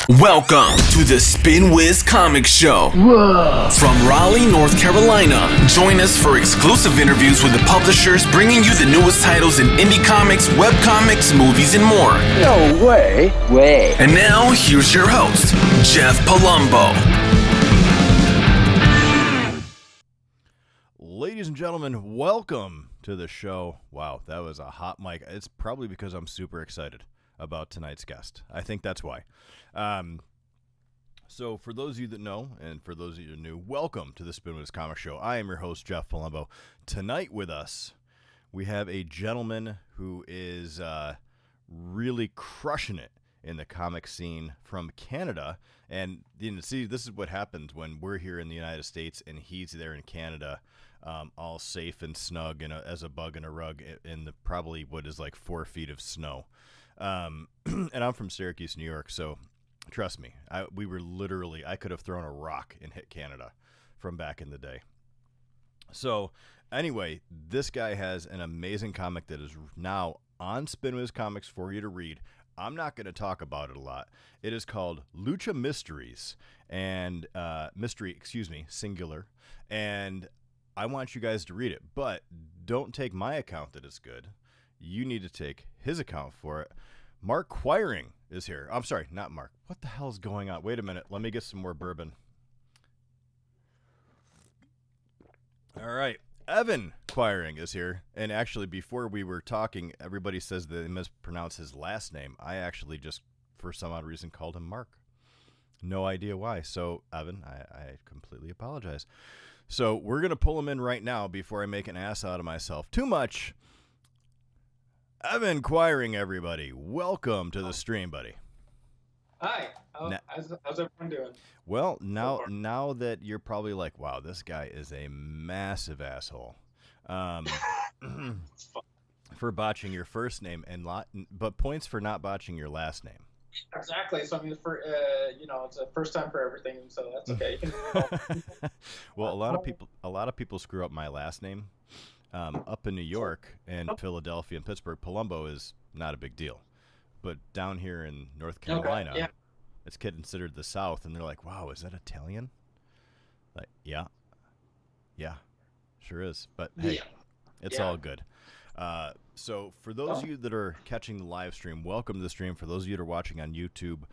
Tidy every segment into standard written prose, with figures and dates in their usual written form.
Welcome to the Spinwhiz Comic Show. Whoa. From Raleigh, North Carolina. Join us for exclusive interviews with the publishers bringing you the newest titles in indie comics, webcomics, movies, and more. No way. And now, here's your host, Jeff Palumbo. Ladies and gentlemen, welcome to the show. Wow, that was a hot mic. It's probably because I'm super excited about tonight's guest. I think that's why. So for those of you that know, and for those of you that are new, welcome to the Spinwhiz Comic Show. I am your host, Jeff Palumbo. Tonight with us, we have a gentleman who is really crushing it in the comic scene from Canada. And see, this is what happens when we're here in the United States and he's there in Canada, all safe and snug as a bug in a rug in the probably what is like 4 feet of snow. And I'm from Syracuse, New York, so trust me, I could have thrown a rock and hit Canada from back in the day. So anyway, this guy has an amazing comic that is now on Spinwhiz Comics for you to read. I'm not going to talk about it a lot. It is called LUCHA Mysteries, and singular. And I want you guys to read it, but don't take my account that it's good. You need to take his account for it. Mark Quiring is here. I'm sorry, not Mark. What the hell is going on? Wait a minute. Let me get some more bourbon. All right. Evan Quiring is here. And actually, before we were talking, everybody says that they mispronounce his last name. I actually just, for some odd reason, called him Mark. No idea why. So, Evan, I completely apologize. So, we're going to pull him in right now before I make an ass out of myself. Too much. Evan Quiring, everybody. Welcome to the stream, buddy. Hi. How's everyone doing? Well, now that you're probably like, wow, this guy is a massive asshole. For botching your first name but points for not botching your last name. Exactly. So I mean, it's a first time for everything, so that's okay. Well, a lot of people screw up my last name. Up in New York and Philadelphia and Pittsburgh, Palumbo is not a big deal. But down here in North Carolina, It's considered the South, and they're like, wow, is that Italian? Like, yeah, sure is. But hey, it's all good. So for those of you that are catching the live stream, welcome to the stream. For those of you that are watching on YouTube,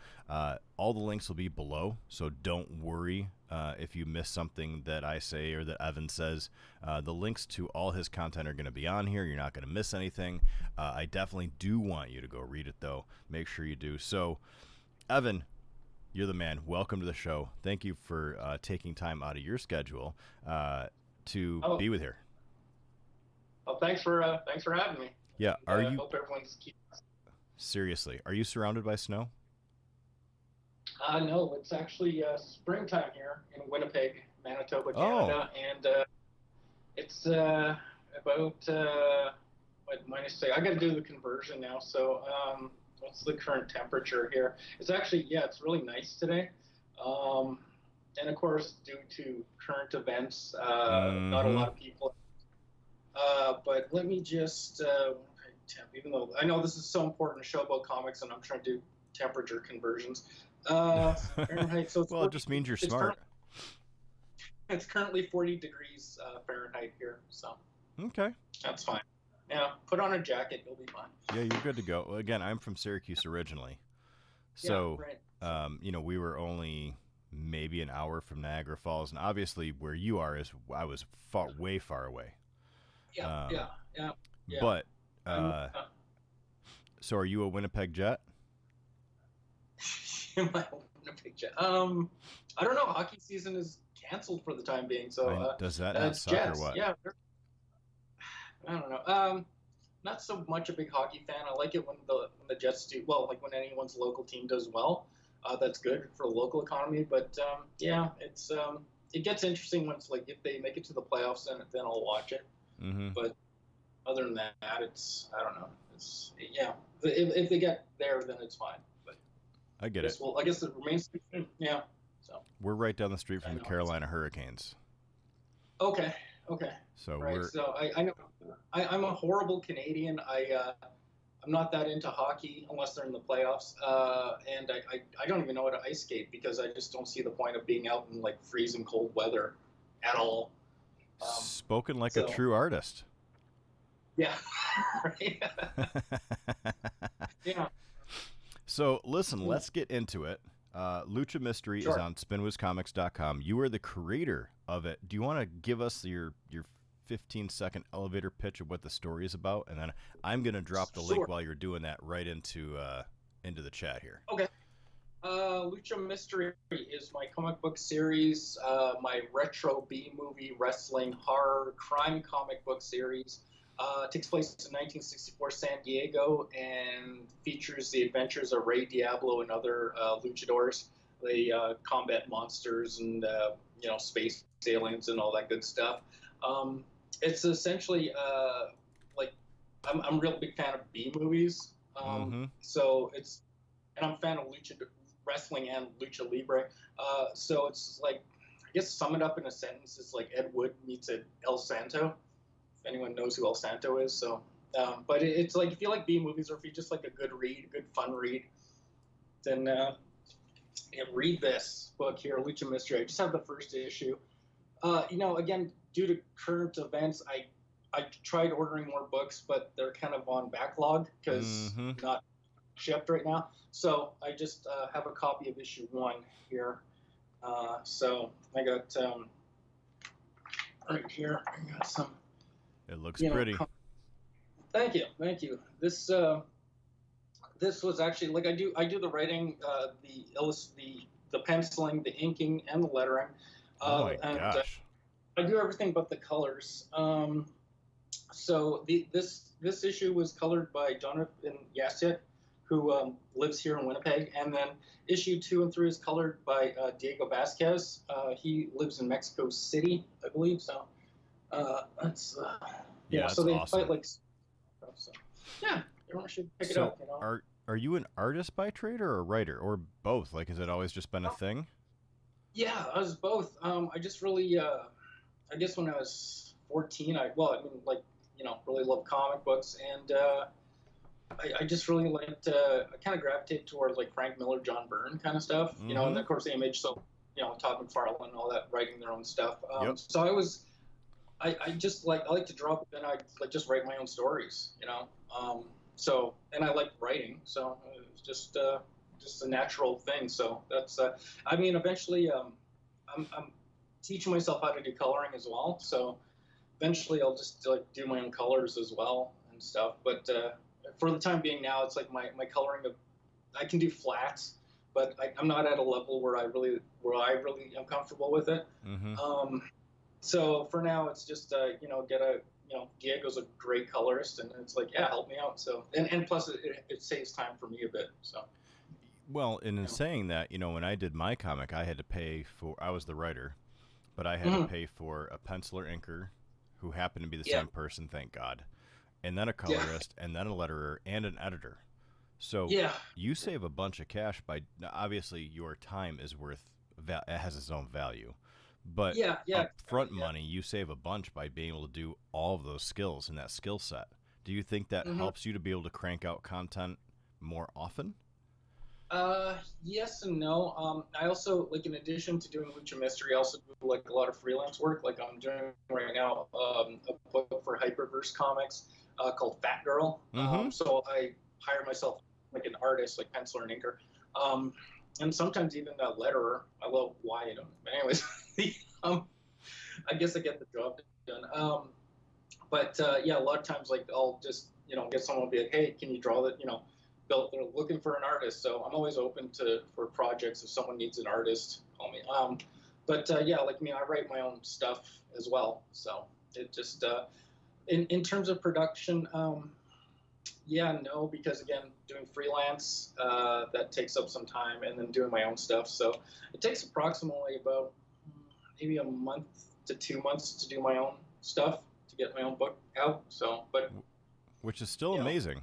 all the links will be below, so don't worry if you miss something that I say or that Evan says. The links to all his content are going to be on here. You're not going to miss anything. I definitely do want you to go read it, though. Make sure you do. So, Evan, you're the man. Welcome to the show. Thank you for taking time out of your schedule to be with here. Well, thanks for having me. Yeah, I hope everyone's keeping. Seriously, are you surrounded by snow? No, it's actually springtime here in Winnipeg, Manitoba, Canada, and it's about -6. I got to do the conversion now. So, what's the current temperature here? It's actually it's really nice today. And of course, due to current events, not a lot of people. But let me just, even though I know this is so important to show about comics, and I'm trying to do temperature conversions. Fahrenheit. So well, it just means you're smart. It's currently 40 degrees Fahrenheit here, so okay, that's fine. Yeah, put on a jacket, you'll be fine. Yeah, you're good to go. Again, I'm from Syracuse originally, so we were only maybe an hour from Niagara Falls, and obviously where you are I was way far away. Yeah. But so are you a Winnipeg Jet? Am I a Winnipeg Jet? I don't know. Hockey season is canceled for the time being. So does that not suck Jets, or what? Yeah. I don't know. Not so much a big hockey fan. I like it when the Jets do well, like when anyone's local team does well. That's good for the local economy. But it's it gets interesting once if they make it to the playoffs, then I'll watch it. Mm-hmm. But other than that, I don't know. If they get there, then it's fine. But I get it. Well, I guess it remains. Yeah. So we're right down the street from the Carolina Hurricanes. Okay. So right. So I know I'm a horrible Canadian. I'm not that into hockey unless they're in the playoffs, and I don't even know how to ice skate because I just don't see the point of being out in like freezing cold weather at all. Spoken like a true artist. Yeah. Right. Yeah. So listen, let's get into it. Lucha Mystery is on spinwhizcomics.com. You are the creator of it. Do you want to give us your 15-second elevator pitch of what the story is about, and then I'm going to drop the link while you're doing that right into the chat here. Okay. Lucha Mystery is my comic book series, my retro B-movie wrestling horror crime comic book series. Takes place in 1964 San Diego and features the adventures of Rey Diablo and other luchadors. They combat monsters and space aliens and all that good stuff. It's essentially like I'm a real big fan of B movies. So it's, and I'm a fan of lucha wrestling and lucha libre. So it's like, I guess sum it up in a sentence, it's like Ed Wood meets El Santo. If anyone knows who El Santo is. So, but it's like, if you like B movies or if you just like a good read, a good fun read, then read this book here, Lucha Mystery. I just have the first issue. Again, due to current events, I tried ordering more books, but they're kind of on backlog because not shipped right now. So I just have a copy of issue 1 here. So I got right here. I got some. It looks pretty. Thank you. This was actually, like, I do the writing, the penciling, the inking, and the lettering. Oh my gosh! I do everything but the colors. So this issue was colored by Jonathan Yassiet, who lives here in Winnipeg, and then issue 2 and 3 is colored by Diego Vasquez. He lives in Mexico City, I believe. So that's that's so they awesome. fight like. So, yeah, everyone should pick it up. Are you an artist by trade or a writer or both? Like, has it always just been a thing? Yeah, I was both. I just really, I guess when I was 14, really loved comic books, and I just really liked. I kind of gravitated toward like Frank Miller, John Byrne kind of stuff, and of course Image. So Todd McFarlane and all that, writing their own stuff. So I just like, I like to draw, but then I like just write my own stories, So, and I like writing, so it was just a natural thing. So that's, eventually, I'm teaching myself how to do coloring as well. So eventually I'll just like do my own colors as well and stuff. But for the time being now, it's like my coloring I can do flats, but I'm not at a level where I really am comfortable with it. So for now, it's just Diego's a great colorist, and it's like, yeah, help me out. So and plus it saves time for me a bit. So. Well, and in saying that, when I did my comic, I had to pay for. I was the writer, but I had to pay for a penciler inker, who happened to be the same person, thank God, and then a colorist, and then a letterer, and an editor. So you save a bunch of cash by, obviously your time is it has its own value. But upfront money, you save a bunch by being able to do all of those skills in that skill set. Do you think that helps you to be able to crank out content more often? Yes and no. I also, like, in addition to doing Lucha Mystery, I also do like a lot of freelance work. Like I'm doing right now a book for Hyperverse Comics called Fat Girl. So I hire myself like an artist, like penciler and inker. And sometimes even a letterer. I love why you don't. But anyways, I guess I get the job done. A lot of times, like, I'll just get someone to be like, hey, can you draw that? They're looking for an artist, so I'm always open for projects. If someone needs an artist, call me. I write my own stuff as well. So it just in terms of production. No, because again, doing freelance, that takes up some time, and then doing my own stuff. So it takes approximately about maybe a month to 2 months to do my own stuff, to get my own book out. So, which is still amazing.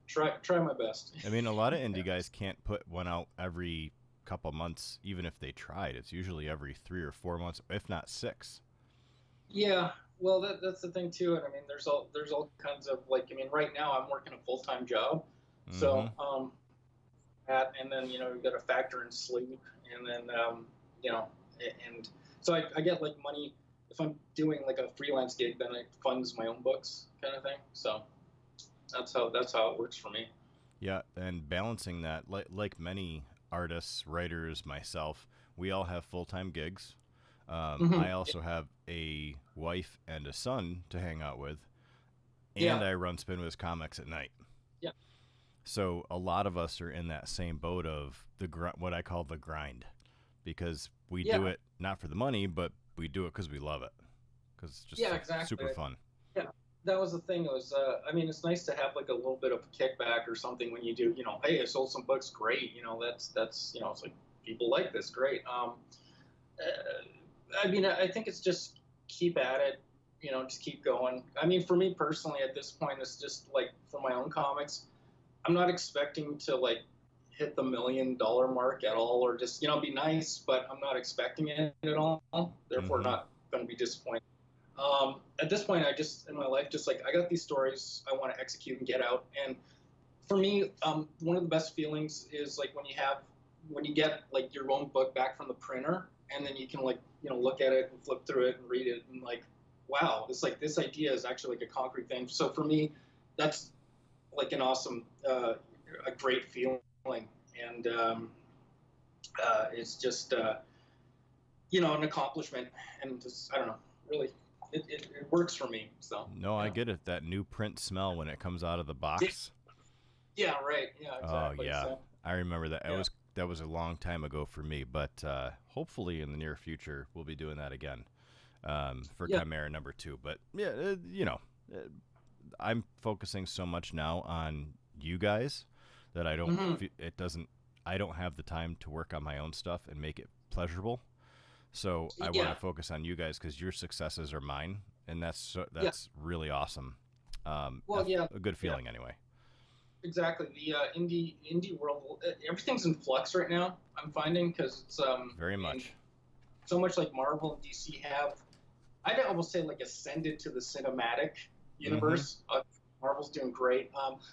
Try my best. I mean, a lot of indie guys can't put one out every couple months, even if they tried. It's usually every 3 or 4 months, if not 6. Yeah, Well, that's the thing too, and I mean, there's all kinds of like, I mean, right now I'm working a full-time job, Mm-hmm. so and then you got to factor in sleep, and then you know, and so I get like money if I'm doing like a freelance gig, then it funds my own books, kind of thing. So that's how it works for me. Yeah, and balancing that, like many artists, writers, myself, we all have full-time gigs. Hmm. I also have a wife and a son to hang out with, and Yeah, I run Spinwhiz Comics at night. yeah, So a lot of us are in that same boat of what I call the grind, because we do yeah, it not for the money, but we do it because we love it, because it's just yeah, exactly. super fun. Yeah, that was the thing. It was, I mean, it's nice to have like a little bit of kickback or something when you do. Hey, I sold some books, great. That's it's like people like this, great. I mean, I think it's just keep at it. Just keep going. I mean, for me personally, at this point, it's just like for my own comics, I'm not expecting to like hit the $1 million mark at all, or just be nice, but I'm not expecting it at all. Therefore, Mm-hmm. not going to be disappointed. At this point, I just in my life, just like I got these stories I want to execute and get out. And for me, one of the best feelings is like when you get like your own book back from the printer, and then you can like look at it and flip through it and read it, and like, wow, it's like this idea is actually like a concrete thing. So for me, that's like an awesome, a great feeling, and it's just an accomplishment, and just I don't know, really, it works for me. So No, I yeah, get it. That new print smell when it comes out of the yeah, box. yeah, right, yeah, Oh exactly. yeah, So I remember that. yeah, That was a long time ago for me, but hopefully in the near future we'll be doing that again for yeah, Chimera #2. But yeah, uh, I'm focusing so much now on you guys that hmm, it doesn't. I don't have the time to work on my own stuff and make it pleasurable. So I want to yeah, focus on you guys because your successes are mine, and yeah. that's really awesome. Well, yeah, A good yeah, feeling anyway. exactly. The indie world, everything's in flux right now. I'm finding because it's Very I mean, much. so much like Marvel and DC have, I'd almost say like ascended to the cinematic Mm-hmm. universe. Marvel's doing great.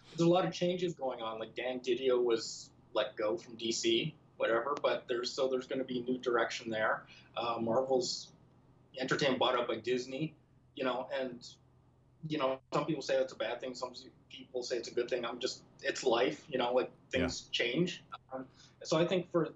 There's a lot of changes going on. Like Dan Didio was let go from DC, whatever. But there's going to be new direction there. Marvel's entertainment bought up by Disney, and some people say that's a bad thing. Some people say it's a good thing. It's life. Like Yeah. things change. Um, so I think for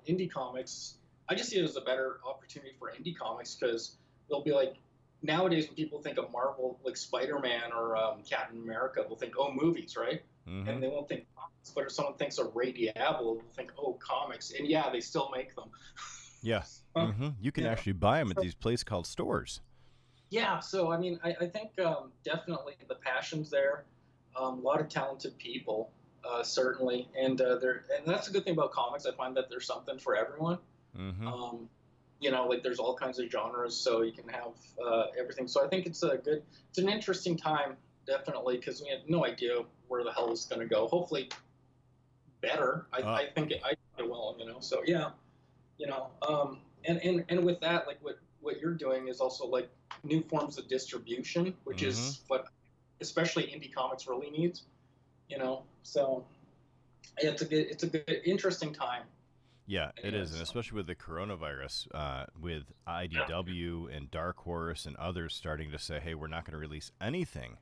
indie comics, I just see it as a better opportunity for indie comics because they'll be like nowadays when people think of Marvel, like Spider-Man or Captain America, they'll think, oh, movies, right? Mm-hmm. And they won't think comics. But if someone thinks of Ray Diablo, they'll think, oh, comics. And yeah, they still make them. Yeah. Mm-hmm. You can Yeah. actually buy them at these places called stores. Yeah, so I mean, I think definitely the passion's there. A lot of talented people, certainly, and and that's a good thing about comics. I find that there's something for everyone. Mm-hmm. Um, like there's all kinds of genres, so you can have everything. So I think it's an interesting time, definitely, because we had no idea where the hell it's going to go. Hopefully, better. Uh, I think it will. So yeah, and with that, like what you're doing is also like new forms of distribution, which mm-hmm. is what especially indie comics really needs. So yeah, it's a good interesting time. Yeah, it Anyway, is, and so especially with the coronavirus, with IDW and Dark Horse and others starting to say, "Hey, we're not going to release anything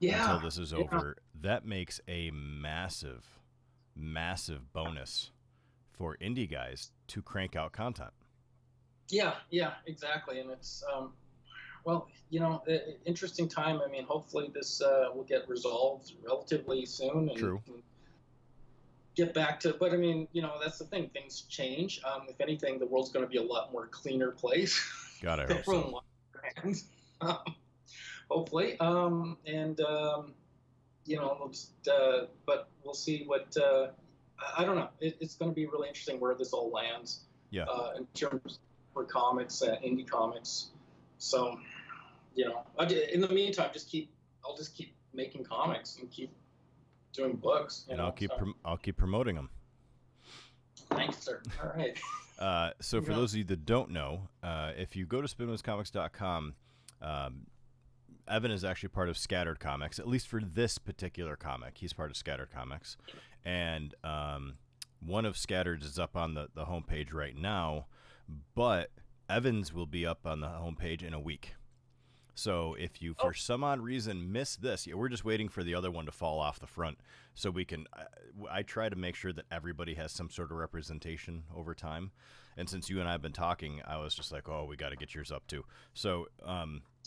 until yeah, this is yeah, over." That makes a massive, massive bonus for indie guys to crank out content. yeah, exactly, and it's well, interesting time. I mean, hopefully this will get resolved relatively soon, and we True. can get back to. But I mean, that's the thing. Things change. If anything, the world's going to be a lot more cleaner place. God, I hope so. Everyone wants their hands, hopefully. And we'll just, but we'll see what. I don't know. It's going to be really interesting where this all lands Yeah. in terms for comics, indie comics. So, in the meantime, I'll just keep making comics and keep doing books. And So I'll keep promoting them. thanks, sir. All right. So for Yeah. those of you that don't know, if you go to spinwizcomics.com, Evan is actually part of Scattered Comics, at least for this particular comic. He's part of Scattered Comics. And one of Scattered's is up on the homepage right now, but Evan's will be up on the homepage in a week. So if you, for some odd reason, miss this, we're just waiting for the other one to fall off the front so we can, I try to make sure that everybody has some sort of representation over time. And since you and I have been talking, I was just like, oh, we got to get yours up too. So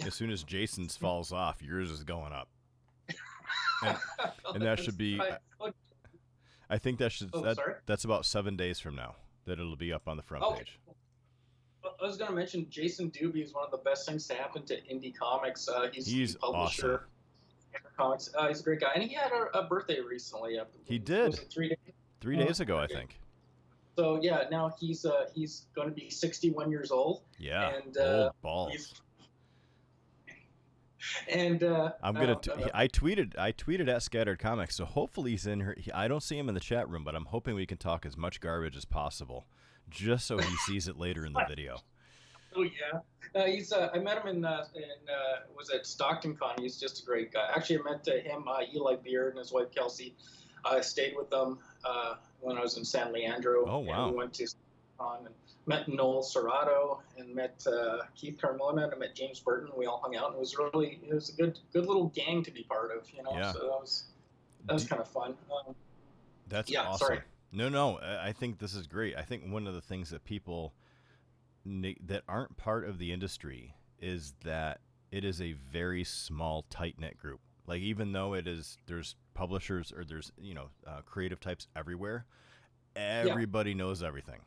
as soon as Jason's falls off, yours is going up. And that should be, I think that's about 7 days from now that it'll be up on the front page. I was going to mention Jason Doobie is one of the best things to happen to indie comics. He's a publisher. Awesome. Comics. He's a great guy, and he had a birthday recently. He did. Was it 3 days? 3 days ago, I think. So yeah, now he's going to be 61 years old. Yeah. And old balls. And I'm gonna. I tweeted at Scattered Comics, so hopefully he's in here. I don't see him in the chat room, but I'm hoping we can talk as much garbage as possible, just so he sees it later in the video. Oh yeah, he's. I met him in was at Stockton Con. He's just a great guy. Actually, I met him, Eli Beard, and his wife Kelsey. I stayed with them when I was in San Leandro. Oh wow! And we went to Con and met Noel Serrato and met Keith Carmona and I met James Burton. We all hung out, and it was a good little gang to be part of. Yeah. So that was kind of fun. That's awesome. Sorry. No, I think this is great. I think one of the things that people that aren't part of the industry is that it is a very small, tight-knit group. Like, even though there's publishers or there's, creative types everywhere, everybody knows everything.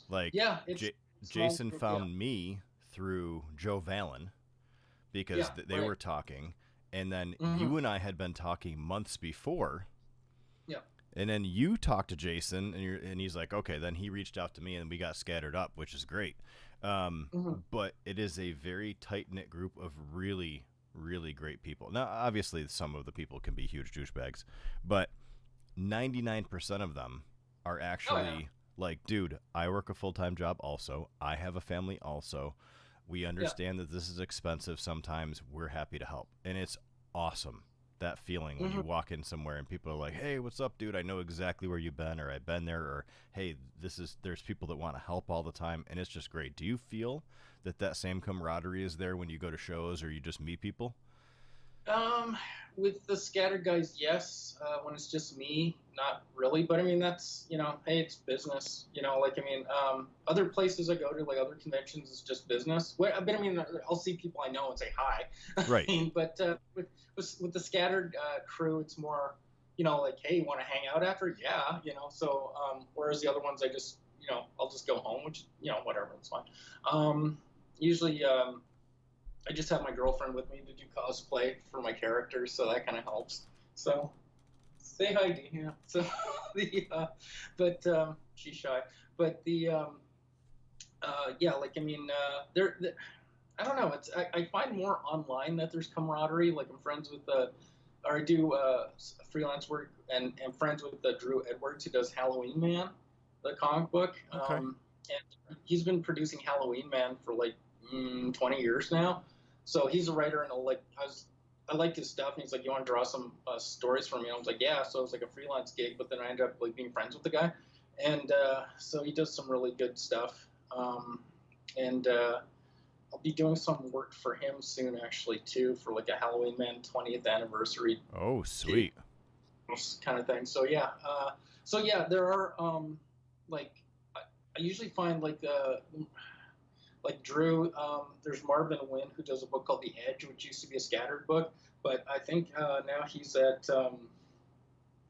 Like, Jason found me through Joe Vallon because they were talking, and then you and I had been talking months before. Yeah. And then you talked to Jason, and he's like, okay, then he reached out to me, and we got scattered up, which is great. But it is a very tight-knit group of really, really great people. Now, obviously, some of the people can be huge douchebags, but 99% of them are actually like, dude, I work a full-time job also. I have a family also. We understand that this is expensive sometimes. We're happy to help. And it's awesome. That feeling when you walk in somewhere and people are like, hey, what's up, dude? I know exactly where you've been, or I've been there, or hey, there's people that want to help all the time, and it's just great. Do you feel that same camaraderie is there when you go to shows or you just meet people? With the scattered guys, yes. When it's just me, not really. But I mean, that's, hey, it's business. Other places I go to, like other conventions, it's just business. But I mean, I'll see people I know and say hi. Right. But with the scattered crew, it's more, like, hey, you want to hang out after? Yeah, So whereas the other ones, I just, I'll just go home, which, whatever, it's fine. Usually, I just have my girlfriend with me to do cosplay for my characters, so that kind of helps. So, say hi, Dee. Yeah. So but she's shy. But I don't know. I find more online that there's camaraderie. Like I'm friends with or I do freelance work and friends with Drew Edwards, who does Halloween Man, the comic book. Okay. And he's been producing Halloween Man for like 20 years now. So he's a writer, and I liked his stuff, and he's like, you want to draw some stories for me? And I was like, yeah. So it was like a freelance gig, but then I ended up like being friends with the guy. And so he does some really good stuff. And I'll be doing some work for him soon, actually, too, for like a Halloween Man 20th anniversary. Oh, sweet. Kind of thing. So yeah. There are I usually find like Drew, there's Marvin Wynn, who does a book called The Edge, which used to be a scattered book, but I think now he's at, God,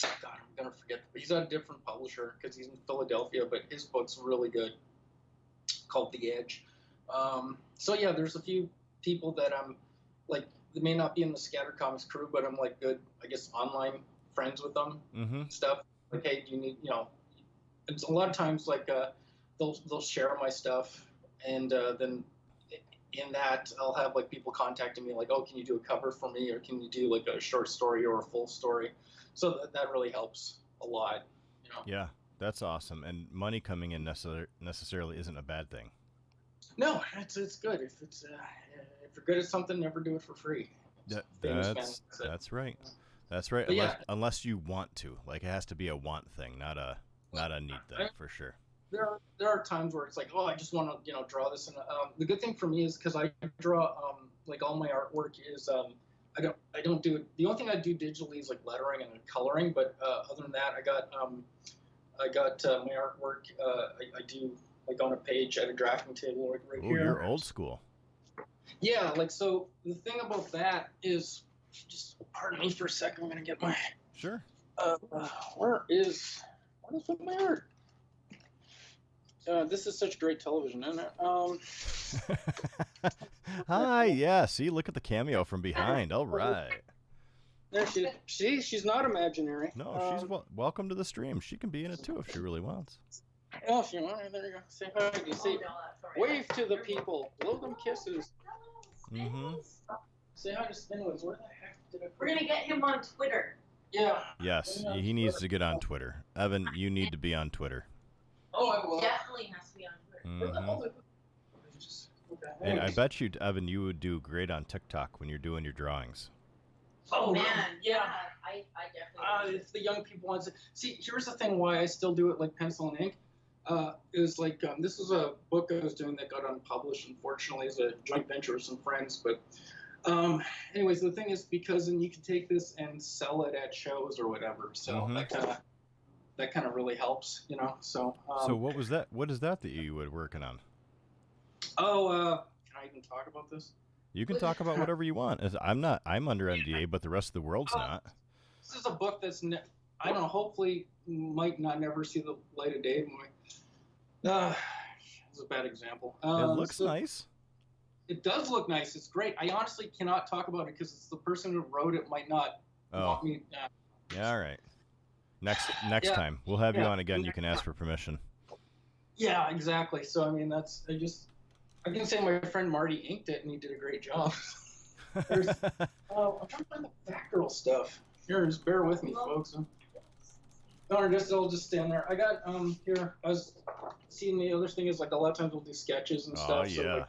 I'm going to forget, but he's at a different publisher because he's in Philadelphia, but his book's really good, called The Edge. There's a few people that I'm, like, they may not be in the Scattered Comics crew, but I'm, like, good, I guess, online friends with them and stuff. Like, hey, do you need, it's a lot of times, like, they'll share my stuff. And then in that, I'll have like people contacting me like, oh, can you do a cover for me? Or can you do like a short story or a full story? So that really helps a lot. Yeah, that's awesome. And money coming in necessarily isn't a bad thing. No, it's good. If you're good at something, never do it for free. That's right. That's right. Unless you want to. Like, it has to be a want thing, not a need thing, for sure. There are times where it's like, oh, I just want to draw this. And the good thing for me is because I draw like all my artwork is I don't do it. The only thing I do digitally is like lettering and coloring. But other than that, I got my artwork. I do like on a page at a drafting table right here. You're old school. Yeah, like so. The thing about that is, just pardon me for a second. I'm gonna get my. Sure. Where is my art? This is such great television, isn't it? Hi, yeah. See, look at the cameo from behind. All right. There she's not imaginary. No, she's welcome to the stream. She can be in it too if she really wants. Oh, if you want, there you go. Say hi. You see, wave to the people. Blow them kisses. Mm-hmm. Say hi to Spinwhiz. Where the heck did I? We're gonna get him on Twitter. Yeah. Yes, he needs to get on Twitter. Evan, you need to be on Twitter. Oh, I will. Definitely has to be on Twitter. Mm-hmm. And I bet you, Evan, you would do great on TikTok when you're doing your drawings. Oh man, yeah. I definitely. If the young people want to see, here's the thing: why I still do it like pencil and ink. Is like this was a book I was doing that got unpublished. Unfortunately, as a joint venture with some friends. But anyways, the thing is because then you can take this and sell it at shows or whatever. So that kind of really helps, So. So what was that? What is that you were working on? Oh, can I even talk about this? You can talk about whatever you want. I'm under NDA, but the rest of the world's not. This is a book that's I don't know. Hopefully, might not never see the light of day. It's a bad example. It looks nice. It does look nice. It's great. I honestly cannot talk about it because it's the person who wrote it might not want me. Yeah, all right. Next time we'll have you on again. You can ask for permission. Yeah, exactly. So I mean, I can say my friend Marty inked it and he did a great job. I'm trying to find the Batgirl stuff. Here, just bear with me, folks. I'll just stand there. I got here. I was seeing the other thing is like a lot of times we'll do sketches and stuff. Oh yeah. So,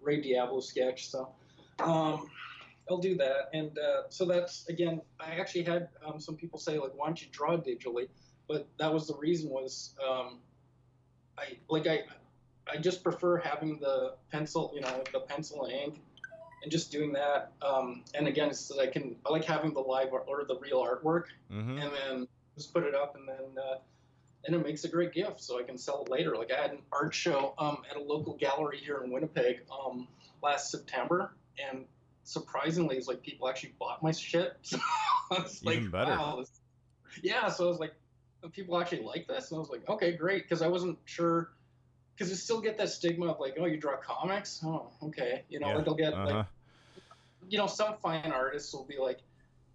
like, Diablo Sketch. So I'll do that. And so that's again. I actually had some people say like, why don't you draw digitally? But that was the reason was I just prefer having the pencil, the pencil and ink, and just doing that. And again, it's so that I like having the live or the real artwork, and then just put it up, and then and it makes a great gift, so I can sell it later. Like I had an art show at a local gallery here in Winnipeg last September, and surprisingly, it's like people actually bought my shit. So I was Even like, better. wow, yeah. So I was like, people actually like this, and I was like, okay, great, because I wasn't sure. Because you still get that stigma of like, oh, you draw comics? Oh, okay. Or they'll get like, some fine artists will be like,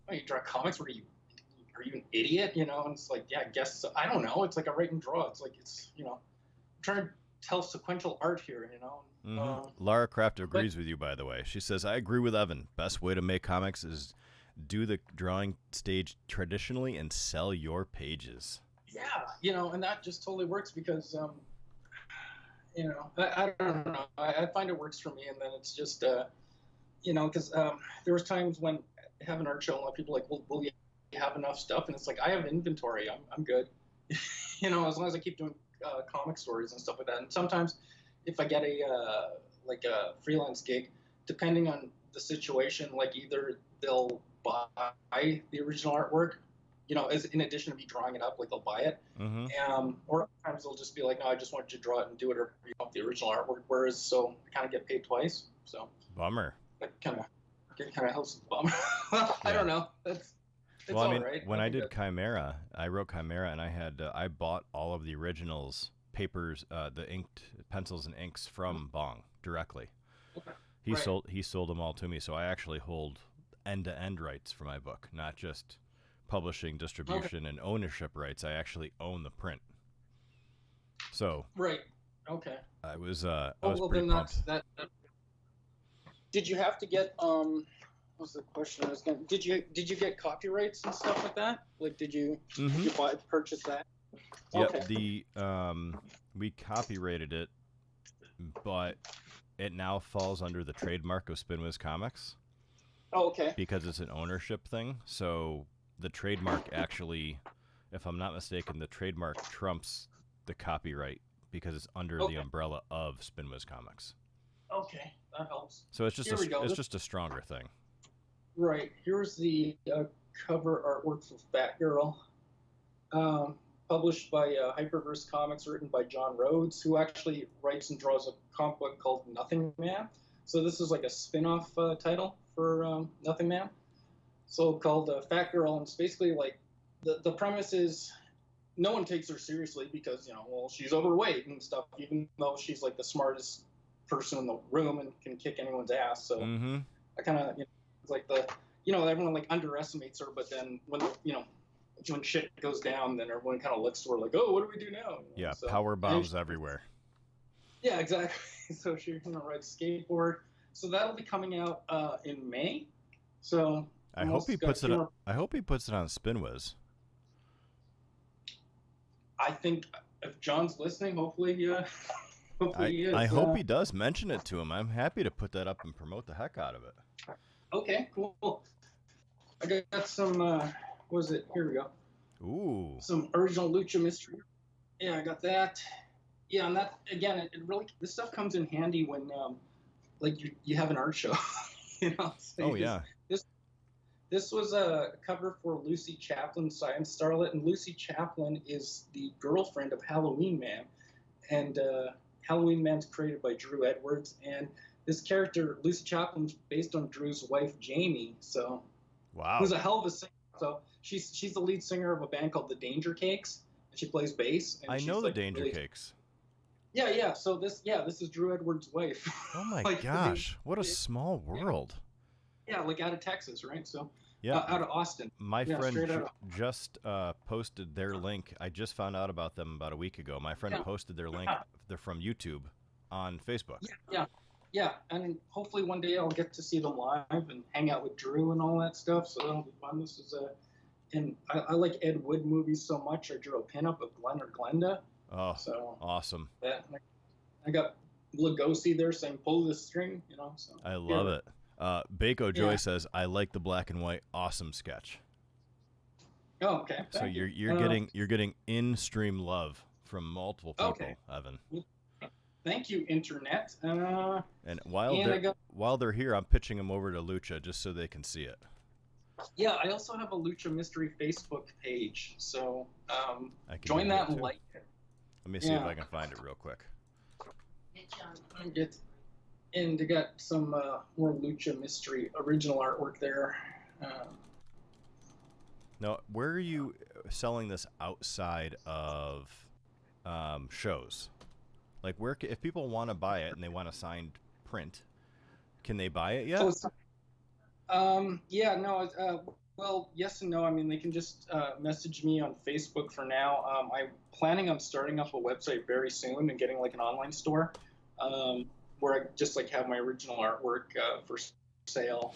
oh, you draw comics? Are you an idiot? And it's like, yeah, I guess so. I don't know. It's like I write and draw. It's like, I'm trying to tell sequential art here, Lara Kraft agrees with you, by the way. She says, I agree with Evan. Best way to make comics is do the drawing stage traditionally and sell your pages. Yeah, and that just totally works because, I don't know. I find it works for me, and then it's just, because there was times when I have an art show, and a lot of people are like, well, will you have enough stuff? And it's like, I have inventory. I'm good. As long as I keep doing comic stories and stuff like that. And sometimes if I get a freelance gig, depending on the situation, like either they'll buy the original artwork, as in addition to me drawing it up, like they'll buy it. Or sometimes they'll just be like, no, I just want you to draw it and do it, or the original artwork. Whereas, so I kind of get paid twice. So bummer. That kind of helps with the bummer. I don't know. It's well, I mean, right. when I did Chimera, I wrote Chimera, and I had I bought all of the originals, papers, the inked pencils and inks from Bong directly. Okay. He sold them all to me, so I actually hold end-to-end rights for my book, not just publishing, distribution, and ownership rights. I actually own the print. So right. Okay. I was pretty pumped. Did you have to get what's the question I was going? Did you get copyrights and stuff like that? Like did you purchase that? Yeah, okay. we copyrighted it but it now falls under the trademark of Spinwhiz Comics. Oh, okay. Because it's an ownership thing. So the trademark actually, if I'm not mistaken, the trademark trumps the copyright because it's under the umbrella of Spinwhiz Comics. Okay, that helps. So it's just a stronger thing. Right. Here's the cover artwork for Fat Girl, published by Hyperverse Comics, written by John Rhodes, who actually writes and draws a comic book called Nothing Man. So this is like a spin-off title for Nothing Man. So called Fat Girl, and it's basically like the premise is no one takes her seriously because, well, she's overweight and stuff, even though she's like the smartest person in the room and can kick anyone's ass. So I kind of, it's like everyone like underestimates her, but then when when shit goes down, then everyone kind of looks to her like, oh, what do we do now? Yeah, so, power bombs everywhere. Yeah, exactly. So she rides a skateboard. So that'll be coming out in May. So I hope he puts it on Spinwhiz. I think if John's listening, hopefully he is. I hope he does. Mention it to him. I'm happy to put that up and promote the heck out of it. Okay, cool. I got some, what was it? Here we go. Ooh. Some original Lucha Mystery. Yeah, I got that. Yeah, and that, again, it really, this stuff comes in handy when, like, you have an art show. So oh, yeah. This was a cover for Lucy Chaplin, Science Starlet, and Lucy Chaplin is the girlfriend of Halloween Man. And Halloween Man's created by Drew Edwards, and this character, Lucy Chaplin's based on Drew's wife, Jamie. So, wow, who's a hell of a singer. So she's the lead singer of a band called the Danger Cakes, and she plays bass. And I know the Danger Cakes. Yeah. So this is Drew Edwards' wife. Oh my gosh, what a small world. Yeah, like out of Texas, right? So yeah, out of Austin. My friend just posted their link. I just found out about them about a week ago. My friend posted their link. They're from YouTube on Facebook. Yeah, and hopefully one day I'll get to see them live and hang out with Drew and all that stuff. So that'll be fun. This is and I like Ed Wood movies so much. I drew a pinup of Glenn or Glenda. Oh, so awesome! Yeah, I got Lugosi there saying "pull the string," So I love it. Bako Joy says, "I like the black and white. Awesome sketch." Oh, okay. So you're getting in-stream love from multiple people, Evan. Thank you, Internet. And while they're here, I'm pitching them over to Lucha just so they can see it. Yeah, I also have a Lucha Mystery Facebook page, so join that and like it. Let me see if I can find it real quick. And they got some more Lucha Mystery original artwork there. Now, where are you selling this outside of shows? Like, where if people want to buy it and they want a signed print, can they buy it yet? Well, yes and no. I mean, they can just message me on Facebook for now. I'm planning on starting up a website very soon and getting like an online store where I just like have my original artwork for sale.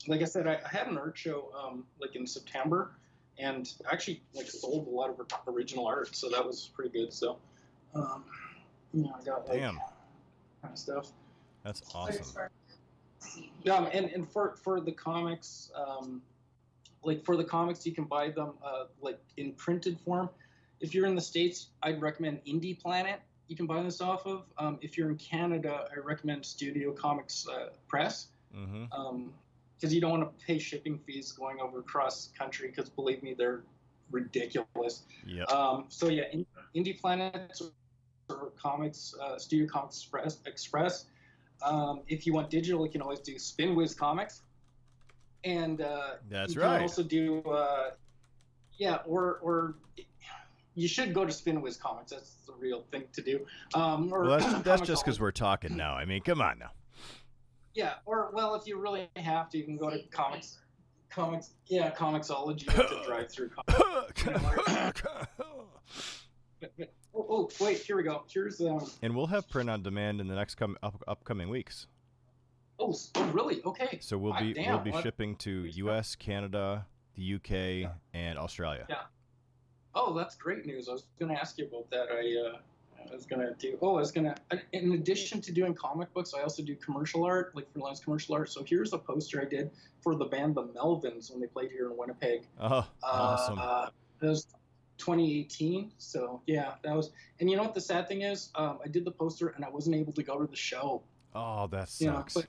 Like I said, I had an art show like in September, and actually like sold a lot of original art, so that was pretty good. So, I got like kind of stuff. That's awesome. And for the comics, you can buy them like in printed form. If you're in the States, I'd recommend Indie Planet. You can buy this off of. If you're in Canada, I recommend Studio Comics Press. Because you don't want to pay shipping fees going over cross country, because believe me, they're ridiculous. Yep. So yeah, Indie Planet or Comics, Studio Comics Express. If you want digital, you can always do Spinwhiz Comics. And that's you right. can also do or you should go to Spinwhiz Comics. That's the real thing to do. Well, that's just because we're talking now. I mean, come on now. Yeah, if you really have to, you can go to Comixology to drive through comics. Wait, here we go. Here's and we'll have print on demand in the next upcoming weeks. Oh, really? Okay. So we'll be shipping to U.S., Canada, the U.K., and Australia. Yeah. Oh, that's great news. I was going to ask you about that. In addition to doing comic books, I also do commercial art, like freelance commercial art. So here's a poster I did for the band The Melvins when they played here in Winnipeg. Oh, awesome. That was 2018. So yeah, that was, and you know what the sad thing is? I did the poster and I wasn't able to go to the show. Oh, that sucks. You know, but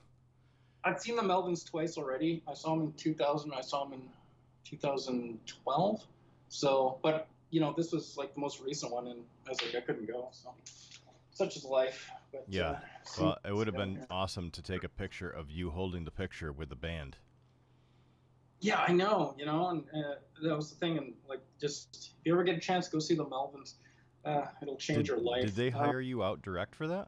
I've seen the Melvins twice already. I saw them in 2000. I saw them in 2012. So, but you know, this was like the most recent one, and I was like, I couldn't go. So, such is life. But, yeah. Well, it would have been awesome to take a picture of you holding the picture with the band. Yeah, I know. You know, and that was the thing. And like, just if you ever get a chance, go see the Melvins. It'll change your life. Did they hire you out direct for that?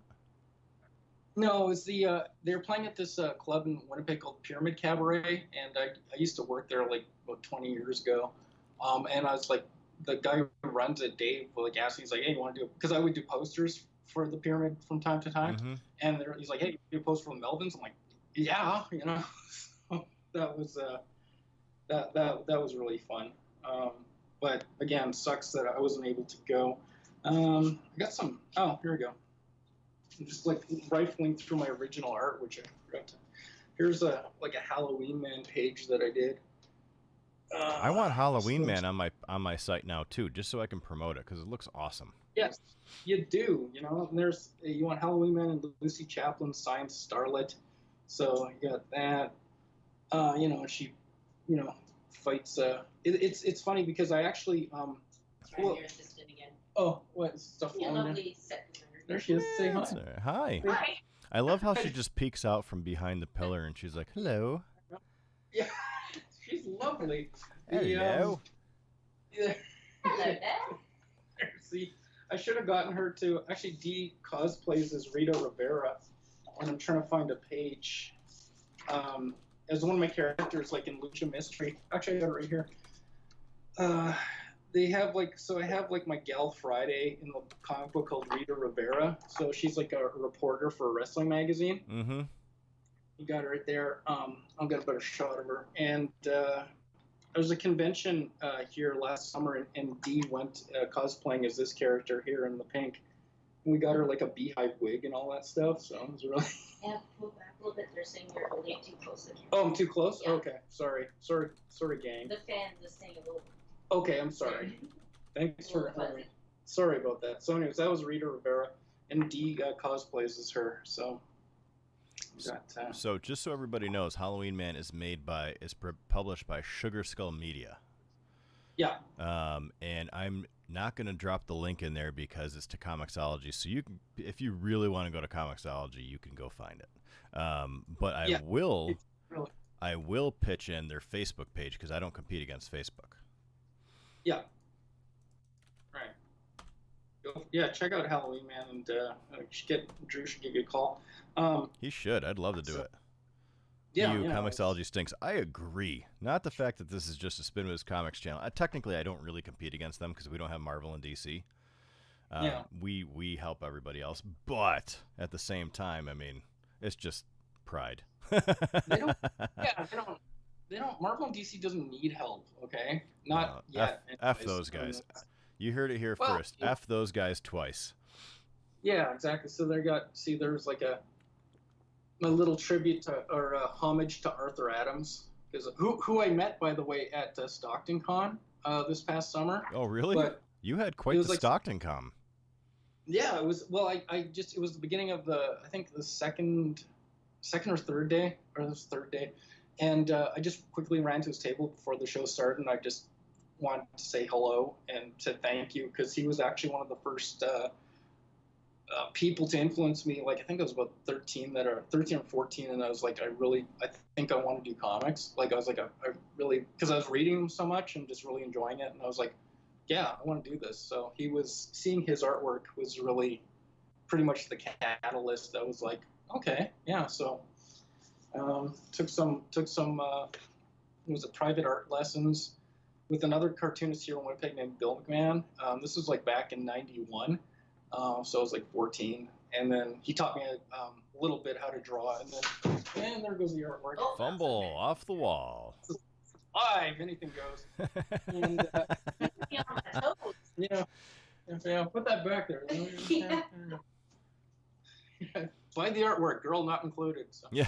No, it's they were playing at this club in Winnipeg called Pyramid Cabaret, and I used to work there like about 20 years ago. And I was like, the guy who runs it, Dave, like asked me, he's like, hey, you want to do, because I would do posters for the Pyramid from time to time. Mm-hmm. And he's like, hey, you do a poster for the Melvins? I'm like, yeah, you know. So that was that was really fun. But again, sucks that I wasn't able to go. I got some. Oh, here we go. I'm just like rifling through my original art, which I forgot to. Here's a Halloween Man page that I did. I want Halloween Man on my site now too, just so I can promote it because it looks awesome. Yes, you do. You know, and you want Halloween Man and Lucy Chaplin signed Starlet. So you got that. You know, she, you know, fights. It's funny because I actually Your assistant again. Oh, what stuff Your on there? lovely set designer. There she is. Say hi. Hi. Hi. I love how she just peeks out from behind the pillar and she's like, hello. Yeah, she's lovely. Hello. Yeah. Hello there. See, I should have gotten her to actually. Dee cosplays as Rita Rivera, and I'm trying to find a page. As one of my characters, like in Lucha Mystery. Actually, I got it right here. They have I have my gal Friday in the comic book called Rita Rivera. So she's like a reporter for a wrestling magazine. Mm-hmm. You got it right there. I'll get a better shot of her. And there was a convention here last summer, and Dee went cosplaying as this character here in the pink. And we got her like a beehive wig and all that stuff. So it was really. Yeah, pull back a little bit. They're saying you're holding it too close. To the Oh, I'm too close? Yeah. Okay. Sorry, gang. The fan is saying a little. Okay, I'm sorry. Thanks for Little fuzzy. Sorry about that. So anyways, that was Rita Rivera, and Dee cosplays as her. So. So just so everybody knows, Halloween Man is published by Sugar Skull Media. Yeah. And I'm not going to drop the link in there because it's to Comixology. So you can, if you really want to go to Comixology, you can go find it. But I will pitch in their Facebook page because I don't compete against Facebook. Yeah. Right. Yeah, check out Halloween Man, and Drew should give you a call. He should. I'd love to do it. Yeah, Comixology stinks. I agree. Not the fact that this is just a Spinwhiz Comics channel. Technically, I don't really compete against them because we don't have Marvel and DC. We help everybody else, but at the same time, I mean, it's just pride. They don't. Marvel and DC doesn't need help. Okay, not yet. F those guys. You heard it here first. Yeah. F those guys twice. Yeah, exactly. So there's like a little tribute to, or a homage to Arthur Adams, because who I met, by the way, at Stockton Con this past summer. Oh, really? But you had quite the Stockton Con. Yeah, it was. Well, it was the beginning of I think the second or third day, or this third day, and I just quickly ran to his table before the show started, and I just wanted to say hello and to thank you, because he was actually one of the first people to influence me. Like, I think I was about 13 or 14, and I was like, I think I want to do comics. Like, I was like, I really, because I was reading them so much and just really enjoying it, and I was like, yeah, I want to do this. So seeing his artwork was really pretty much the catalyst. That was like, okay, yeah. So took some private art lessons with another cartoonist here in Winnipeg named Bill McMahon. This was like back in '91. So I was like 14, and then he taught me a little bit how to draw, and there goes the artwork. Oh, Fumble off the wall. Live, anything goes. And, Yeah, put that back there. Yeah. Buy the artwork, girl not included. So. Yeah.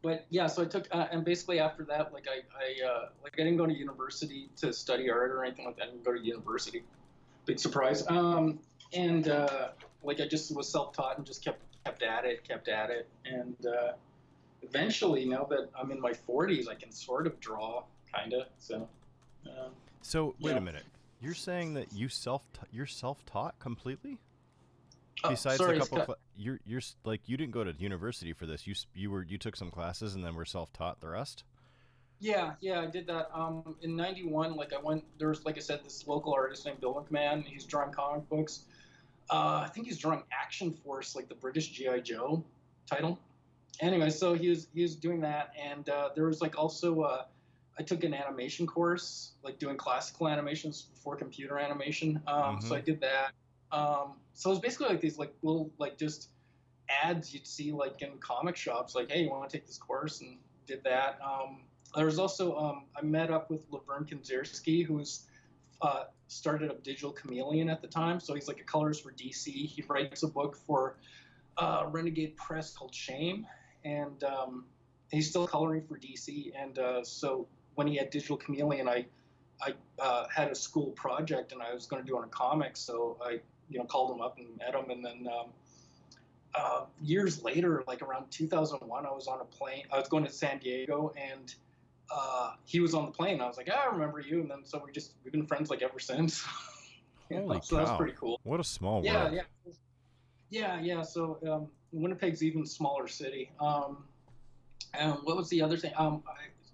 But yeah, so I took, and basically after that, like I didn't go to university to study art or anything like that. I didn't go to university. Big surprise. And like I just was self-taught and just kept at it, and eventually, now that I'm in my 40s, I can sort of draw, kinda. So. So wait a minute. You're saying that you're self-taught completely? Besides sorry, a couple, you're like you didn't go to university for this. You took some classes and then were self-taught the rest. Yeah, I did that. In '91, like I went. There was, like I said, this local artist named Bill McMahon. He's drawing comic books. I think he's drawing Action Force, like the British G.I. Joe title. Anyway, so he was doing that, and there was like also I took an animation course, like doing classical animations before computer animation. So I did that. So it was basically like these like little like just ads you'd see like in comic shops, like, hey, you want to take this course, and did that. There was also I met up with Laverne Kanzerski, who's started up Digital Chameleon at the time. So he's like a colorist for DC. He writes a book for Renegade Press called Shame, and he's still coloring for DC. And so when he had Digital Chameleon, I had a school project and I was going to do it on a comic, so I called him up and met him, and then years later, like around 2001, I was on a plane. I was going to San Diego, and he was on the plane. I was like, I remember you, and then so we've been friends like ever since. Holy so cow. that's pretty cool. What a small Yeah, world. yeah. So Winnipeg's even smaller city. And what was the other thing?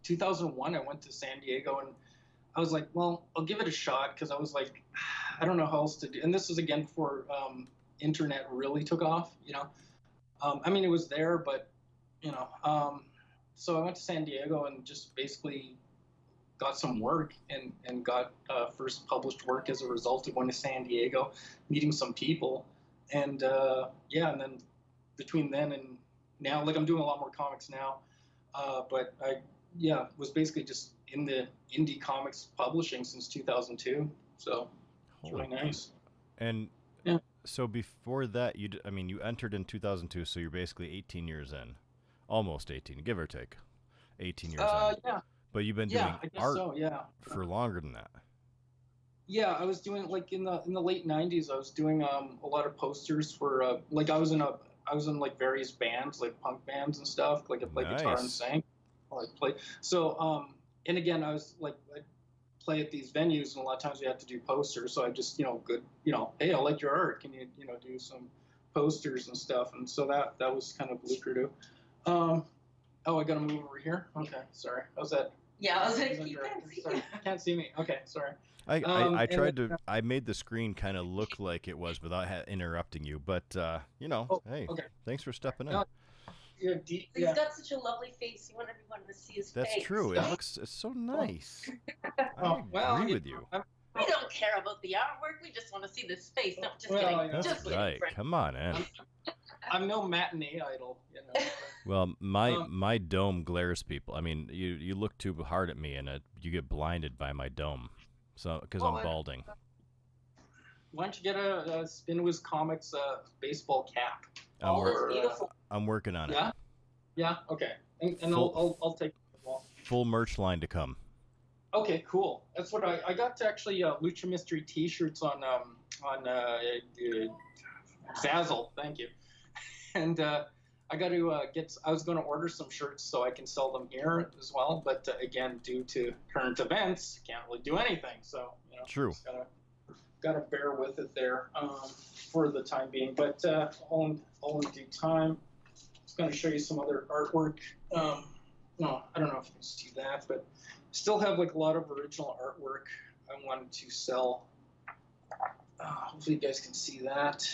2001, I went to San Diego, and I was like, well, I'll give it a shot, because I was like, I don't know how else to do. And this was again before internet really took off. I mean, it was there, but so I went to San Diego and just basically got some work and got first published work as a result of going to San Diego, meeting some people, and and then between then and now, like I'm doing a lot more comics now, but I was basically just in the indie comics publishing since 2002, so it's really nice. And yeah. So before that, you entered in 2002, so you're basically 18 years in, almost 18, give or take, 18 years in. Yeah. But you've been doing art for longer than that. Yeah, I was doing like in the late 90s. I was doing a lot of posters for like I was in like various bands, like punk bands and stuff. Like I played guitar and sang. I played. So and again, I was like I play at these venues, and a lot of times we have to do posters. So I just hey, I like your art. Can you do some posters and stuff? And so that was kind of lucrative. I gotta move over here. Okay, sorry. How's that? Yeah, I was like, you can't see me. Can't see me. Okay, sorry. I tried to. I made the screen kind of look like it was without interrupting you, but hey, okay. Thanks for stepping in. He's got such a lovely face. You want everyone to see his face. That's true. It's so nice. I agree with you. We don't care about the artwork. We just want to see this face. No, just kidding. That's just right. kidding, Come on, in. I'm no matinee idol, Well, my dome glares people. I mean, you look too hard at me, and you get blinded by my dome. So, because I'm balding. Why don't you get a Spinwhiz Comics baseball cap? I'm working on it. Yeah. Okay. And I'll take the ball. Full merch line to come. Okay, cool. That's what I got to actually LUCHA Mystery T-shirts on Zazzle. Thank you. And I got to I was going to order some shirts so I can sell them here as well, but again, due to current events, can't really do anything. So True. Got to bear with it there for the time being. But all in due time. Just going to show you some other artwork. No, I don't know if you can see that, but still have like a lot of original artwork I wanted to sell. Hopefully you guys can see that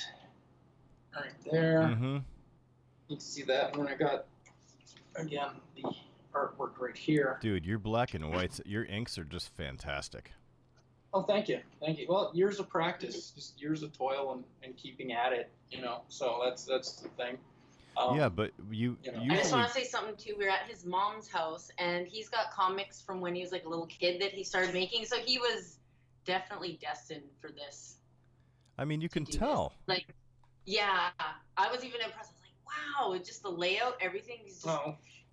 right there. Mm-hmm. You can see that, and then I got again the artwork right here. Dude, your black and whites, your inks are just fantastic. Oh, thank you. Well, years of practice, just years of toil and keeping at it, so that's the thing. Yeah, but you You know. I just usually want to say something too. We were at his mom's house, and he's got comics from when he was like a little kid that he started making. So he was definitely destined for this. I mean, you can do tell. this. Like, yeah, I was even impressed. I was like, wow, just the layout, everything. He's just,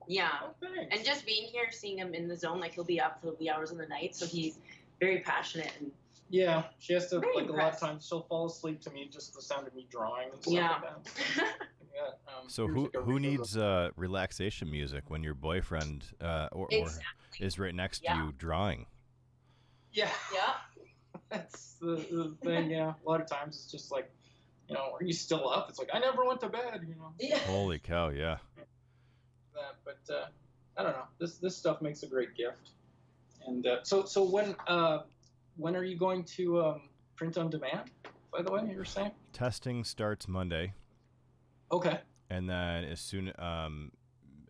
yeah. Oh, thanks. And just being here, seeing him in the zone, like he'll be up for the wee hours of the night. So he's very passionate and. Yeah, she has to, Very like, impressed. a lot of times she'll fall asleep to me just the sound of me drawing and stuff Yeah. like that. Yeah, So who needs relaxation music when your boyfriend or Exactly. is right next to Yeah. you drawing? Yeah, Yeah. that's the thing. Yeah, a lot of times it's just like, you know, are you still up? It's like I never went to bed. You know. Yeah. Holy cow! Yeah. That, but I don't know. This stuff makes a great gift. And so when are you going to print on demand? By the way, you were saying. Testing starts Monday. Okay. And then as soon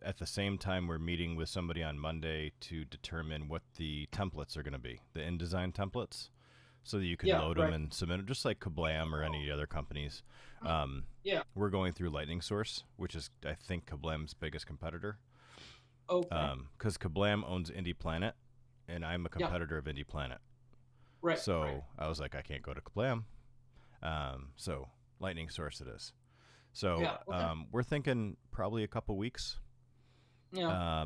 at the same time, we're meeting with somebody on Monday to determine what the templates are going to be, the InDesign templates, so that you can load them and submit them, just like Kablam or any other companies. Yeah. We're going through Lightning Source, which is, I think, Kablam's biggest competitor. Okay. Because Kablam owns Indie Planet, and I'm a competitor of Indie Planet. Right. So right. I was like, I can't go to Kablam. So Lightning Source it is. So we're thinking probably a couple weeks. Yeah.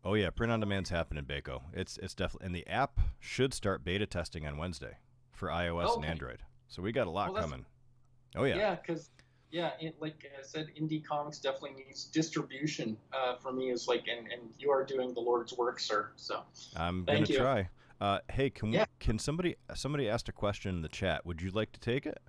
Oh yeah, print on demand's happening in Baco. It's definitely, and the app should start beta testing on Wednesday for iOS and Android. So we got a lot coming. Oh yeah. Yeah, because like I said, indie comics definitely needs distribution. For me, is like, and you are doing the Lord's work, sir. So I'm gonna try. Hey, can somebody asked a question in the chat? Would you like to take it?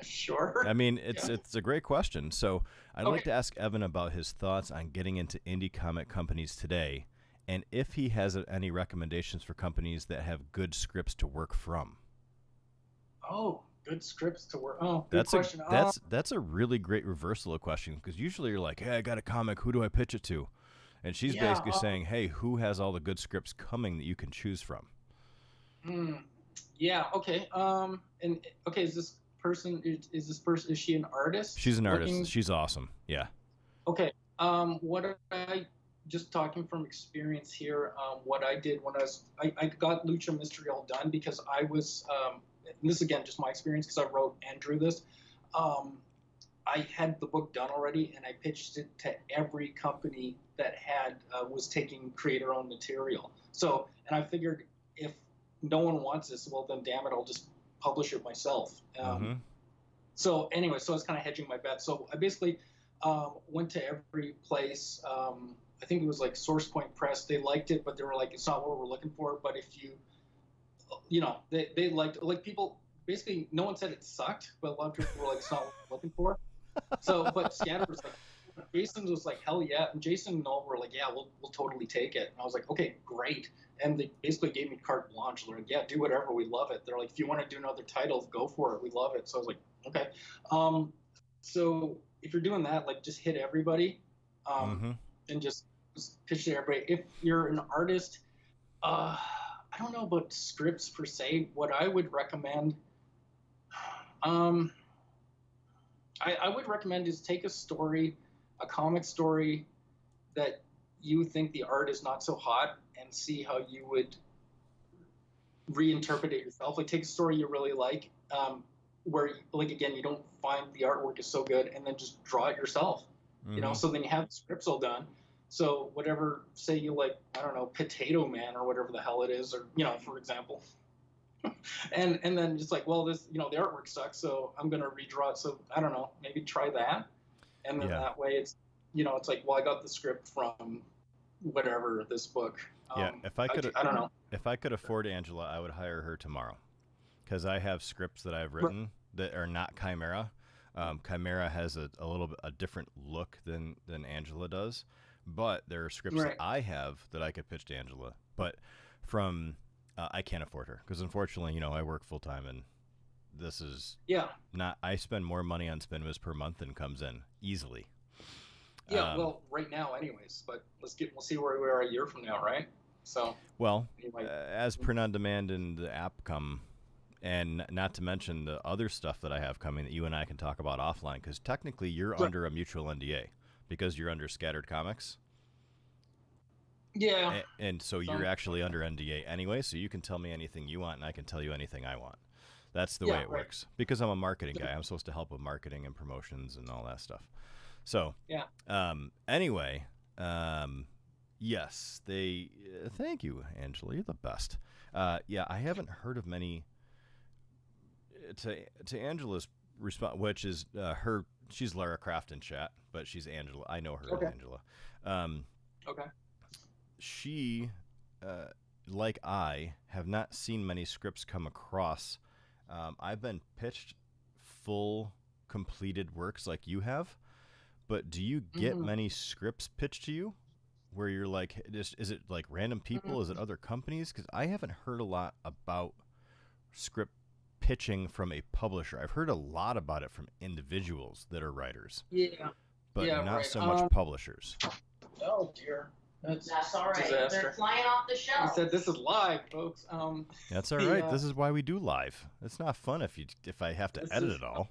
Sure. I mean, it's a great question. So I'd like to ask Evan about his thoughts on getting into indie comic companies today, and if he has any recommendations for companies that have good scripts to work from. Oh, good scripts to work. Oh, good question. That's a really great reversal of question, because usually you're like, hey, I got a comic. Who do I pitch it to? And she's basically saying, hey, who has all the good scripts coming that you can choose from? Yeah. Okay. And okay, is this person is she an artist? She's an artist. She's awesome. Yeah. Okay. What I just talking from experience here, what I did when I got Lucha Mystery all done because I was and this is again just my experience because I wrote and drew this. I had the book done already, and I pitched it to every company that was taking creator-owned material. So, and I figured if no one wants this, well then damn it, I'll just publish it myself. So anyway, so I was kind of hedging my bet. So I basically went to every place. I think it was like Source Point Press. They liked it, but they were like, it's not what we're looking for. But if you know, they liked, like, people, basically no one said it sucked, but a lot of people were like, it's not what we're looking for. So, but Scanner was like, Jason was like, hell yeah. And Jason and Noel were like, yeah, we'll totally take it. And I was like, okay, great. And they basically gave me carte blanche. They're like, yeah, do whatever. We love it. They're like, if you want to do another title, go for it. We love it. So I was like, okay. So if you're doing that, like, just hit everybody and just pitch to everybody. If you're an artist, I don't know about scripts per se. What I would recommend, I would recommend is take a story, a comic story that you think the art is not so hot, and see how you would reinterpret it yourself. Like, take a story you really like, where, like, again, you don't find the artwork is so good, and then just draw it yourself. You know, so then you have the scripts all done. So whatever, say you like, I don't know, Potato Man or whatever the hell it is, or, you know, for example. and then just like, well, this, you know, the artwork sucks, so I'm going to redraw it. So I don't know, maybe try that. And then that way it's, you know, it's like, well, I got the script from whatever, this book. If I could, I don't know. If I could afford Angela, I would hire her tomorrow, because I have scripts that I've written that are not Chimera. Chimera has a little bit a different look than Angela does, but there are scripts that I have that I could pitch to Angela. But from I can't afford her, because unfortunately, you know, I work full time, and this is not. I spend more money on Spinwhiz per month than comes in easily. Yeah, well, right now, anyways. But we'll see where we are a year from now, right? So well, as print on demand and the app come, And not to mention the other stuff that I have coming that you and I can talk about offline, because technically you're under a mutual NDA because you're under Scattered Comics. Yeah. And so you're actually under NDA anyway, so you can tell me anything you want and I can tell you anything I want. That's the way it works. Because I'm a marketing guy. I'm supposed to help with marketing and promotions and all that stuff. So, anyway, yes, thank you, Angela. You're the best. Yeah, I haven't heard of many. To Angela's response, which is she's Lara Croft in chat, but she's Angela. I know her as Angela. Okay. She, like I, have not seen many scripts come across. I've been pitched full completed works like you have, but do you get many scripts pitched to you where you're like, is it like random people? Is it other companies? Because I haven't heard a lot about script pitching from a publisher. I've heard a lot about it from individuals that are writers. Yeah. But not so much publishers. Oh dear. That's all right. disaster. They're flying off the shelf. I said this is live, folks. That's all right. This is why we do live. It's not fun if I have to edit it all.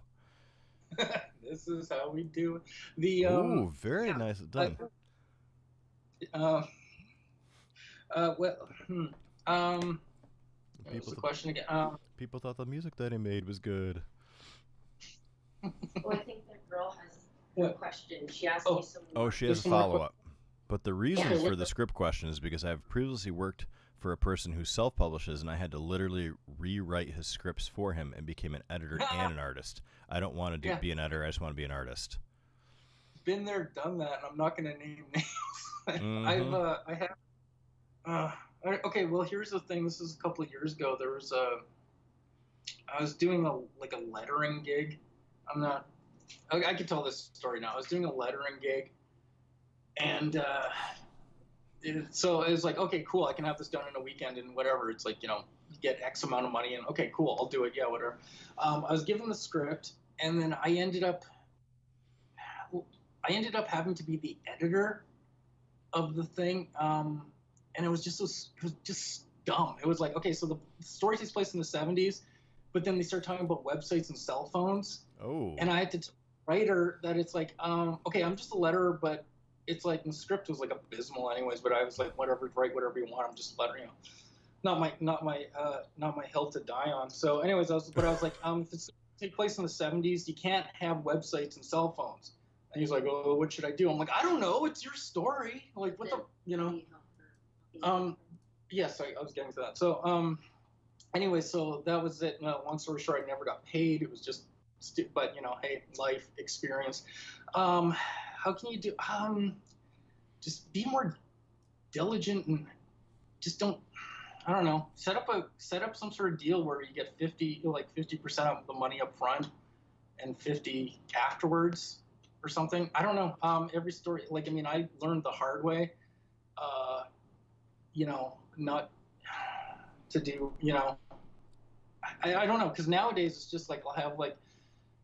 This is how we do it. Ooh, very nice done. What was the question again? People thought the music that he made was good. Well, I think that girl has a question. She asked me some. Oh, she has a follow-up. But the reason for the script question is because I've previously worked for a person who self-publishes, and I had to literally rewrite his scripts for him and became an editor and an artist. I don't want to be an editor. I just want to be an artist. Been there, done that, and I'm not going to name names. Okay, well, here's the thing. This is a couple of years ago. There was I was doing a lettering gig. I can tell this story now. I was doing a lettering gig, and so it was like, okay, cool. I can have this done in a weekend and whatever. It's like, you get X amount of money, and okay, cool. I'll do it. Yeah, whatever. I was given the script, and then I ended up having to be the editor of the thing. And it was just dumb. It was like, okay, so the story takes place in the 70s, but then they start talking about websites and cell phones. Oh. And I had to write her that it's like, okay, I'm just a letterer, but it's like the script was like abysmal anyways. But I was like, whatever, write whatever you want. I'm just lettering, not my hill to die on. So, anyways, I was like, if it's take place in the 70s, you can't have websites and cell phones. And he's like, oh, what should I do? I'm like, I don't know. It's your story. Like, what yes, I was getting to that. So, anyway, so that was it. Long story short, I never got paid. It was just, but hey, life experience. How can you do? Just be more diligent and just don't. I don't know. Set up some sort of deal where you get 50% of the money up front and 50 afterwards or something. I don't know. Every story, I learned the hard way. Not to do, I don't know, because nowadays it's just like I'll have like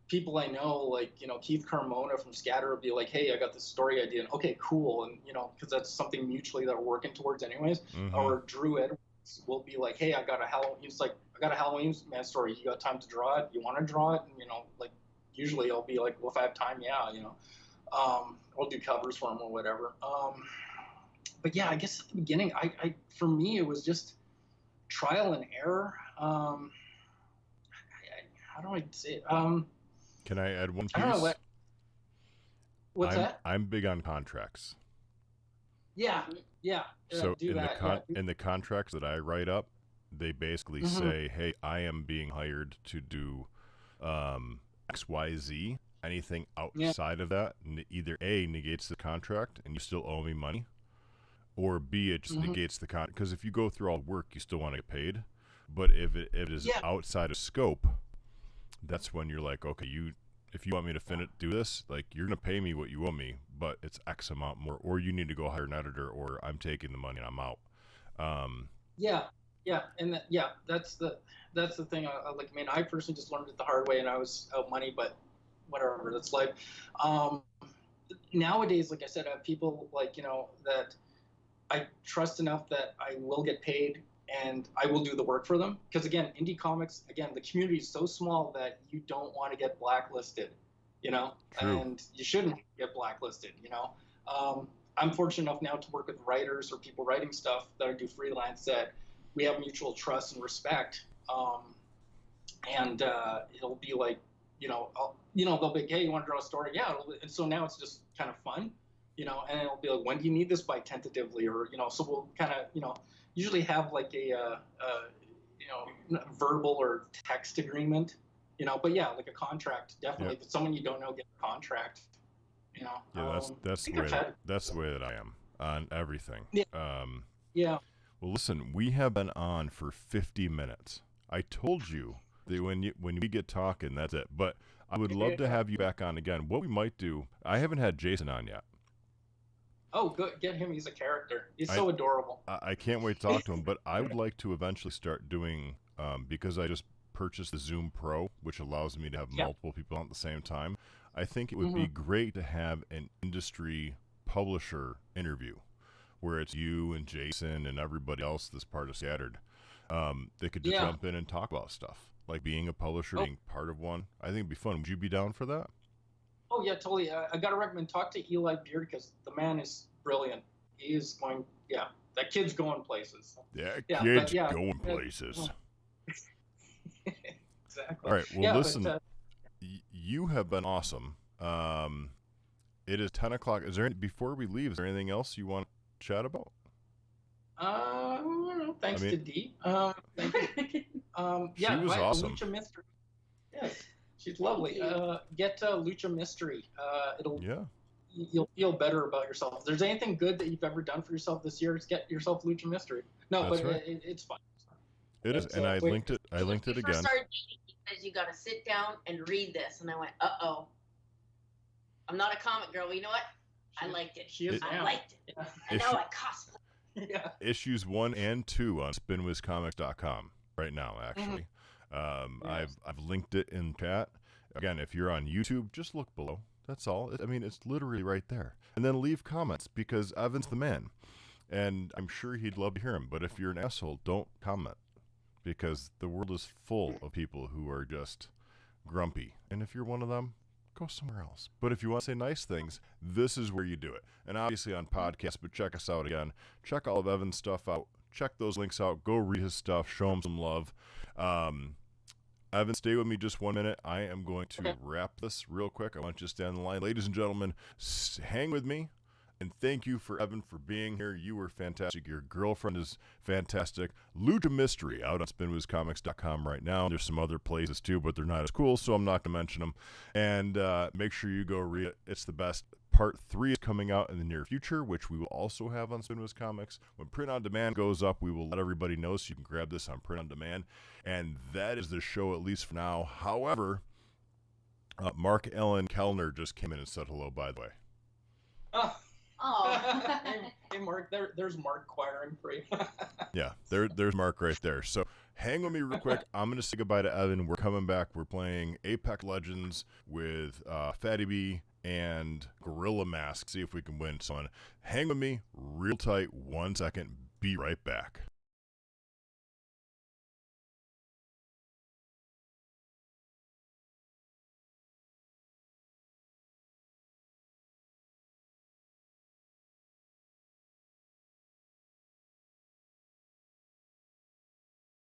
people I know, like, Keith Carmona from Scatter will be like, hey, I got this story idea. And, okay, cool. And, because that's something mutually that we're working towards anyways. Mm-hmm. Or Drew Edwards will be like, hey, I got a Halloween Man story. You got time to draw it? You want to draw it? And, usually I'll be like, well, if I have time, yeah, I'll do covers for him or whatever. But yeah, I guess at the beginning, for me, it was just trial and error. How do I say it? Can I add one piece? I don't know what's that? I'm big on contracts. Yeah. So in the contracts that I write up, they basically say, hey, I am being hired to do XYZ. Anything outside of that either A, negates the contract and you still owe me money, or B, it just negates the contract. Because if you go through all the work, you still want to get paid. But if it is outside of scope, that's when you're like, okay, if you want me to do this, like, you're going to pay me what you owe me, but it's X amount more, or you need to go hire an editor, or I'm taking the money and I'm out. That's the thing. I personally just learned it the hard way, and I was out money, but whatever, that's life. Nowadays, like I said, I have people that I trust enough that I will get paid, and I will do the work for them. Because again, indie comics, again, the community is so small that you don't want to get blacklisted, True. And you shouldn't get blacklisted, I'm fortunate enough now to work with writers or people writing stuff that I do freelance that we have mutual trust and respect. And it'll be like, they'll be like, hey, you want to draw a story? Yeah. And so now it's just kind of fun, and it'll be like, when do you need this by tentatively? Or, so we'll kind of, usually have like a verbal or text agreement, but yeah, like a contract, definitely. If it's someone you don't know, get a contract, Yeah, that's the way that I am on everything. Yeah. Yeah. Well, listen, we have been on for 50 minutes. I told you that when we get talking, that's it. But I would love to have you back on again. What we might do, I haven't had Jason on yet. Oh, good. Get him. He's a character. He's so adorable. I can't wait to talk to him, but I would like to eventually start doing, because I just purchased the Zoom Pro, which allows me to have multiple people on at the same time. I think it would be great to have an industry publisher interview where it's you and Jason and everybody else that's part of Scattered. They could just jump in and talk about stuff, like being a publisher, being part of one. I think it'd be fun. Would you be down for that? Oh, yeah, totally. I got to recommend, talk to Eli Beard because the man is brilliant. He is going, that kid's going places. Kid's going places. Exactly. All right, well, listen, you have been awesome. It is 10 o'clock. Before we leave, is there anything else you want to chat about? Thanks to Dee. She was awesome. Lucha Mystery. Yes, she's lovely. Get Lucha Mystery. You'll feel better about yourself. If there's anything good that you've ever done for yourself this year, it's get yourself Lucha Mystery. No, that's but right. It's fun. It is, and I linked it. I linked it again. Says you got to sit down and read this, and I went, uh-oh. I'm not a comic girl. You know what? I liked it. I liked it. Yeah. And now I cosplay. Yeah. Issues 1 and 2 on spinwhizcomics.com right now, actually. I've linked it in chat. Again, if you're on YouTube, just look below. That's all. It's literally right there. And then leave comments because Evan's the man. And I'm sure he'd love to hear him. But if you're an asshole, don't comment because the world is full of people who are just grumpy. And if you're one of them, go somewhere else. But if you want to say nice things, this is where you do it. And obviously on podcasts, but check us out again. Check all of Evan's stuff out. Check those links out. Go read his stuff. Show him some love. Evan, stay with me just 1 minute. I am going to wrap this real quick. I want you to stand in the line. Ladies and gentlemen, hang with me. And thank you for Evan for being here. You were fantastic. Your girlfriend is fantastic. Lucha Mystery out on spinwhizcomics.com right now. There's some other places too, but they're not as cool, so I'm not going to mention them. And make sure you go read it. It's the best. Part 3 is coming out in the near future, which we will also have on Spinwhiz Comics. When print on demand goes up, we will let everybody know so you can grab this on print on demand. And that is the show, at least for now. However, Mark Ellen Kellner just came in and said hello, by the way. Oh. Hey, Mark, there's Mark Quiring for you. Yeah, there's Mark right there. So hang with me real quick. I'm going to say goodbye to Evan. We're coming back. We're playing Apex Legends with Fatty B and Gorilla Mask. See if we can win. So hang with me real tight. 1 second. Be right back.